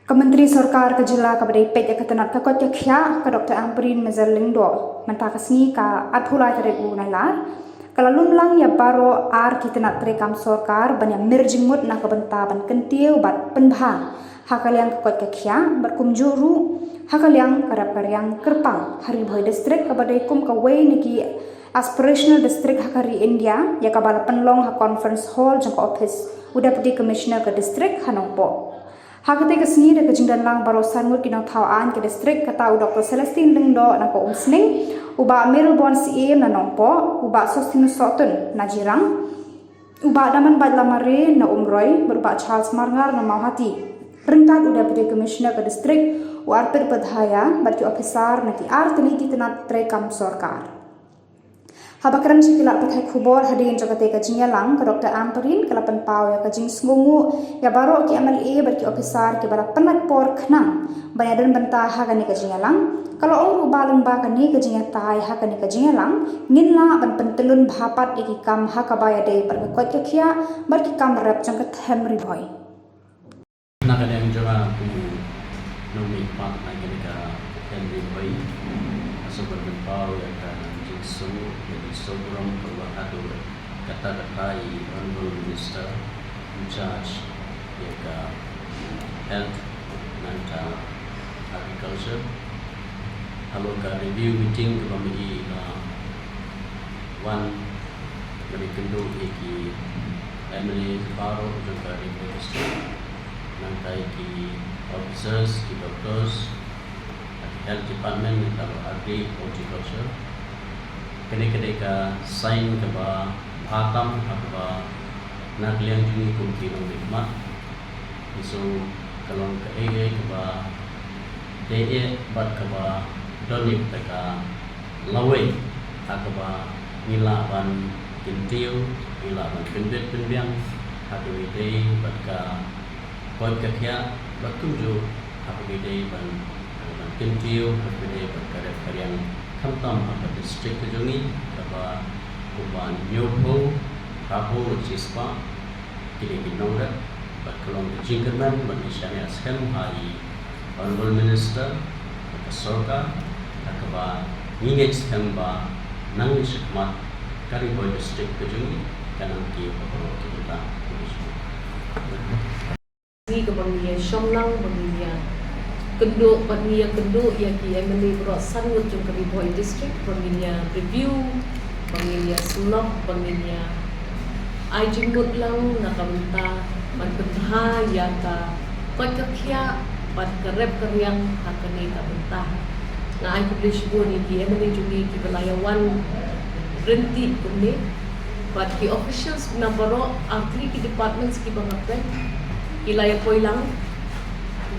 Kementeri Sorkar Kejela kepada IPEC yang ketenat kekot kekhia ke Dr. Amperin Mezaling do mentakasni ka adhulai teregu nailar kalau lumlang ya baro ar ketenat terekam Sorkar banyak merjingmut nak kebenta ban kentiu bat penbah hakal yang kekot kekhia berkumjuru hakal yang karap karyang kerpang hari boy distrik kepada ikum kawai niki aspirational district hakari India ya kabala penlong ha conference hall jangka office udah pedi commissioner ke distrik Hanongpo. Hakate kesini de kejingdan lang barosan mut kinang tawaan ke distrik kata Dr. Celestine Lengdo na ko umsning uba Melbourne CM na nongpo uba Sostinus Sotun na jirang uba daman bad lamare na umroy beruba Charles Marngar na mauhati rengkat udah pedi commissioner ke distrik warpir pedhaya bagi officer na ki arteliti tenat trekam Sorkar. Habakaran sikilak pathai khubor hadin jagate kajingya lang ke Dr. Amperin kelapan pau ya kajing sungu ya baro ki MLA bagi officer ki bala penat por khnang banyadan benta ha kani kajingya lang kalau orang ubalan ba kani kajingya tai ha kani kajingya lang nginla ban pentelun bhapat iki kam ha kabaya de par kot khia bar ki kam rap jang ka thamri boy nakala yang jaga ku nomi pat na kani ka thamri boy aso berpau ya ka so jadi sobrang perwakilan kata-kata Honorable Minister in charge ya health and agriculture halo ka review meeting ke bagi one dari kendo iki Emily Paro juga di district nanti ki officers ki doctors health department kalau agri horticulture kene ka sign ke ba bhatam atau nakliang juni kumti ng bigmat so kalong ka ke ba de bat ka ba donip ka lawe ka ba nila ban kintiu nila ban pinbet pinbiang atau ide bat ka kod ka kya bat kumju atau ide ban kintiu atau ide bat ka karyang Kamtam apa distrik kejungi kaba kuban Nyopo Raho Cispa kini binongrat bat kalong kejingkerman manisya askan hai Honorable Minister ke Sorkar kaba ngingej kamba nang sikmat Kariboy distrik kejungi kanang ki paparo kita ni kebangian Shomlang bangian Kenduk pania kenduk yang ki Emily berosan untuk Kariboy district penginya review penginya sunok penginya ai jinggut lang nakamta man pentah ya ka kot kakhia pat karep karyang hakani ka pentah na ai publish bo ni ki Emily juli ki belayawan berhenti kunni pat ki officials na baro agri ki departments ki bangapre ki layapoi lang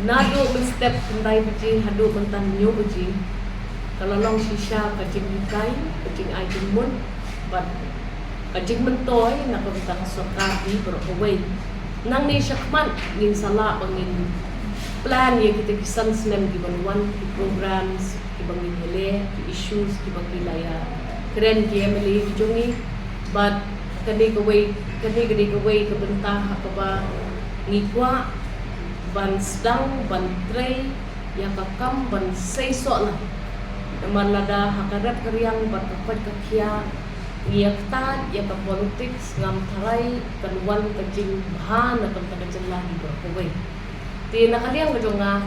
nado step kendai biji hadu bentan nyu biji kalau long shisha kajing kai kajing ajing mun but kajing mentoy nak bentang Sorkar di berowai nang ni syakman ngin sala bangin plan ye kita kisan senem di banwan di programs di bangin hele di issues di bangin laya keren ki Emily di jongi but kani gawai ke bentang apa ba ngikwa ban sedang ban tray yang kakam ban seisok lah teman lada hakarap karyang ban kapat kakia ngiyakta ya ka politics ngam tarai kanwan kajing bahan atau kajing lagi berkawai ti nakaliang kajonga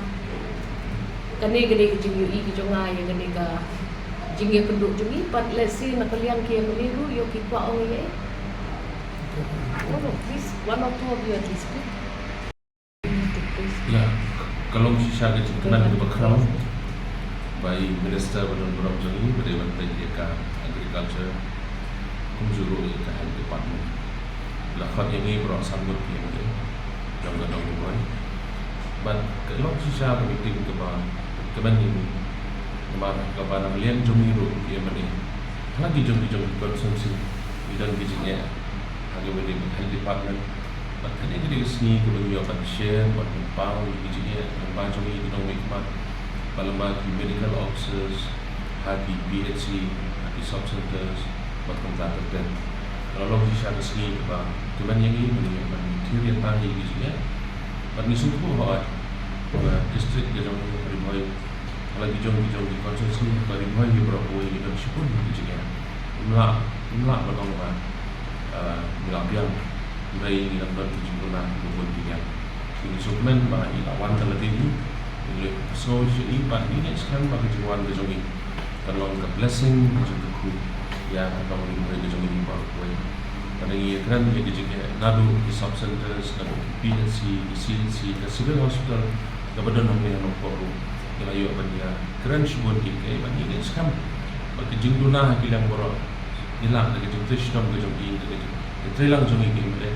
kani gede kajing UI kajonga yang gede ka jing ya kenduk jungi pat lesi nakaliang kia meliru yo kikwa ong ye please one or two of you at least ya kalau sisa kecil kena di background by Minister Badan Berok Jeli Berdewan Pendidikan Agriculture Kumjuru ke Health Department lakon ini berok sambut yang ini jangan dong boy but kalau sisa meeting keban ini keban lian jumiru yang ini lagi jumi konsumsi dan gizinya lagi di Health Department kini kita sini kalau dia akan share buat pau gizinya membaca ini kita mikmat balamba medical officers hati BHC hati sub centers buat kontak kalau lo bisa sini keban yang ini menyiapkan material tadi gizinya buat nisung pun hot district ke jong kari boy lagi jong di konsensi kari boy di berapa boy di dan sipun di jengnya imla batong ba milap yang dari di dalam di jenguna bubun dia ini suplemen ba ilawan terlebih ini so ini pak ini sekarang bagi jengwan ke jongi kalau ke blessing ke jengku yang kalau di mulai ke jongi baru boy pada ini kan dia dijengnya nadu di sub centers nadu di PNC di CNC ke civil hospital ke badan yang nomor yang ayo banyak keren sebut kita bagi ini sekarang bagi jenguna hilang borok hilang dari jengfish dom ke jongi dari trilang jongi kita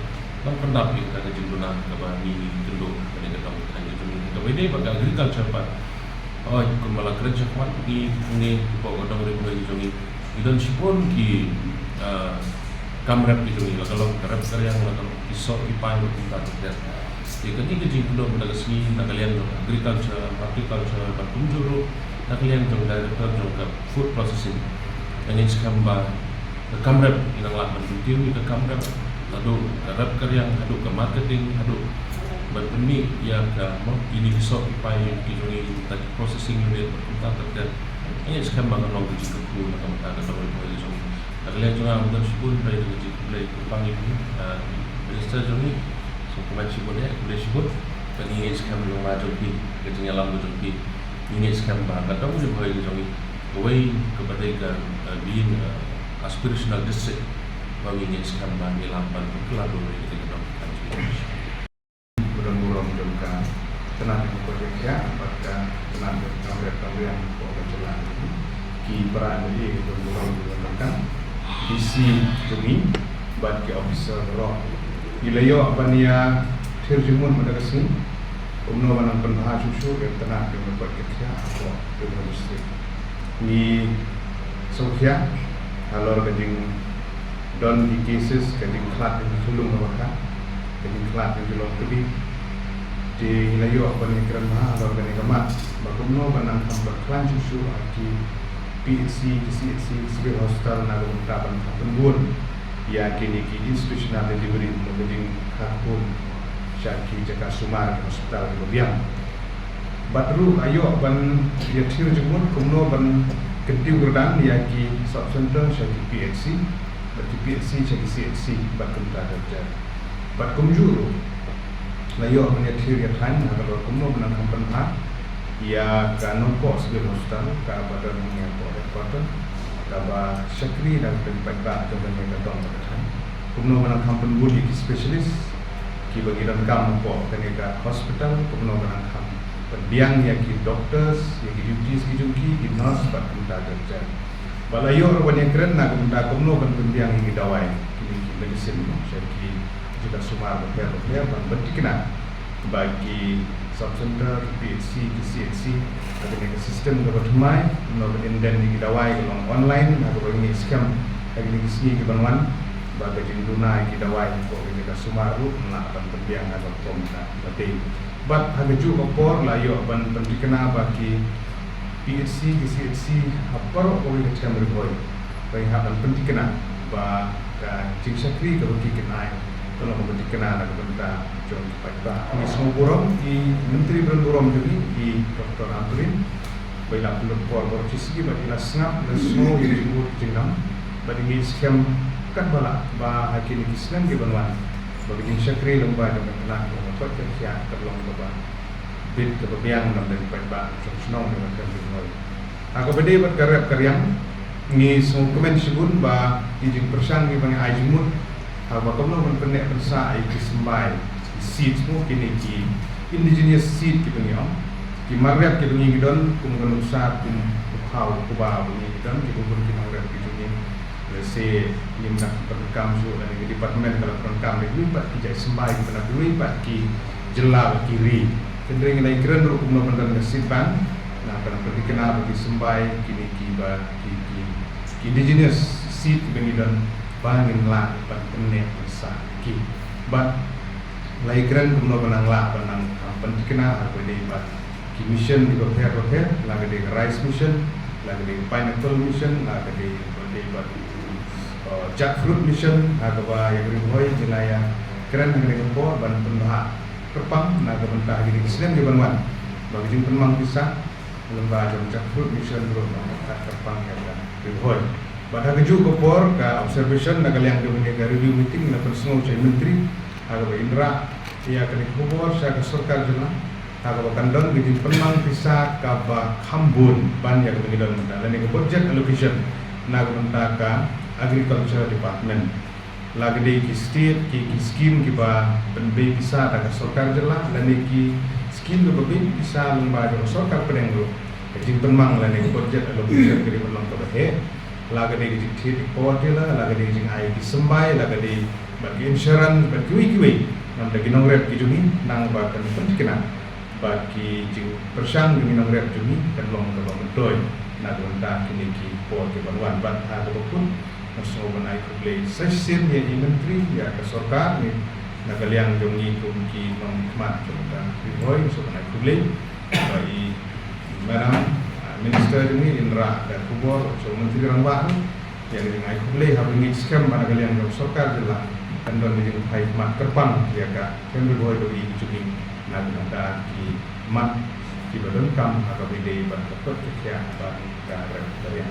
lang pendap kita ke jenguna ke bagi dulu pada kita hanya jongi ke bagi bagi agriculture pak oh ikut malah kerja kuat di pokok dong dari bagi jongi dan sipun ki kamrap itu ni kalau karep karya kalau isok ipai kita terus jadi ketika jing belum pada sini nak kalian agriculture berkunjuru nak kalian jong director jong ke food processing dan ini sekarang kamrap inang lah berkunjung ke kamrap lalu karep karya lalu ke marketing lalu berpeni ya ke ini isok ipai ini tadi processing unit kita terus ini sekarang bangun lagi jing ke nak kita tahu itu jong kalian juga mudah sibuk dari kecil mulai kupang ini register joni so kemarin sibuk ya boleh sibuk dan ini sekarang belum maju di kecilnya lampu joni ini sekarang bahkan kamu juga boleh joni away kepada di aspirational district bagi ini sekarang bagi lampan keladu dari kita burung-burung juga tenang di proyeknya apakah tenang di kamera yang berjalan ki peran ini burung-burung juga isi jumi bagi officer roh ilayo apa niya terjemun pada kesini umno manang penbahas susu yang tenang yang membuat kerja atau industri ni sokya halor kajing don di cases kajing klat yang sulung mereka kajing klat yang jelong lebih di ilayo apa niya kira mahal halor kajing kemat bakumno manang klan susu aki PNC, CNC, civil hospital na lumutapan kapunbun ya kini institutional delivery mengenai kapun syaki jaka sumar hospital di Lobiang batru ayo ban ya tir jemur kumno ban kedil gerdang ya ki sub center syaki PNC berarti PNC syaki CNC bat kumta kerja bat kumjuru layo ban ya tir ya tan kalau kumno ban kampan ha ya kanoko civil hospital ka badan yang headquarter kaba syakri dan tempat atau banyak datang berkan kumno menang kampen budi ki specialist ki bagian kam po kaneka hospital kumno menang kam pendiang ya ki doctors ya ki duties ki jungki ki nurse bat kunta kerja balayo banyak keren na kumno ban pendiang ki dawai ki medicine syaki juga sumar berbeda ban bagi sub center PNC CNC ada ni sistem kebertumai no inden di dawai long online atau bagi scam lagi ni sini ke bangunan bagi jinduna di dawai ko ni ka sumaru nak ban pendiang atau komna penting but harga ju opor layo ban pentikena bagi PNC CNC apa ko ni scam berboy bagi haban pentikena ba ka cingsakri ke bagi kenai kalau memberi kenal dengan benda jom pada ini semua burung di Menteri Burung jadi di Dr. Amrin baiklah belum por sisi bagi nasnap dan semua yang disebut jenam bagi ini scam kan balak bah hakim Islam di Banwan bagi syakri lomba dengan telah membuat kerja terlong lomba bid kebebiang dan daripada senang dengan kerja aku beda berkarya karyang ini semua komen sebut bah izin persang di banyak ajimut apa kamu nak penek persa ai kesembai seed semua kini ki indigenous seed kita ni ki marriat kita ni gidon kumkan usah kum kau kuba ni gidon ki kubur ki marriat kita ni lese ni nak perkam su dari department kalau perkam ni pat ki jai sembai ki pada dulu pat ki jela kiri kendring nai keren ru kum nak seed ban nak pada pergi kenal bagi sembai kini ki ba ki indigenous seed kita ni dan bangin lah ban penek besaki bat laikran kumno benang lah benang pentikena apa dei bat ki mission di hotel lagi dei rice mission lagi dei pineapple mission lagi dei bat jackfruit mission atau ba yang riboy jenaya keren dengan ko ban penha kepang naga mentah di Islam di Banwan bagi jing penmang kisah lembaga mencakup mission group masyarakat terpang yang berhoi. Pada keju kopor ka observation na kaliang kemudian review meeting na personal sa menteri aga Indra ia kali kopor sa sarkar jena aga kandon gidi penmang kisah ka ba khambun ban ya kemudian menda lani budget allocation na ka agriculture department lagi di state ki scheme ki ba benbe bisa daga sarkar jela lani ki scheme ke benbe bisa lembaga sarkar penengro jing penmang lani budget allocation kiri penmang ka bahe laga di jing kodela laga di jing ai di sembai laga di bagi insurance bagi kiwi nam dagi nongrep ki jumi nang ba kan pentikna bagi jing persang di nongrep jumi kan long ka bantoy na donta kini ki por ke banwan ban ha do pun masuk banai kuble session ya di menteri ya ke sarkar ni na kaliang jumi kum ki nong mat ka boy so banai kuble bagi madam Minister ini Indra dan Kubor, so Menteri Rangbahan yang dengan kuble harus ingin skam pada kalian yang sarkar jelas dan don dengan baik mat kerpan ya kak kan berbuat bagi cuci nak ada di mat di badan kam atau di badan kerja pada kalian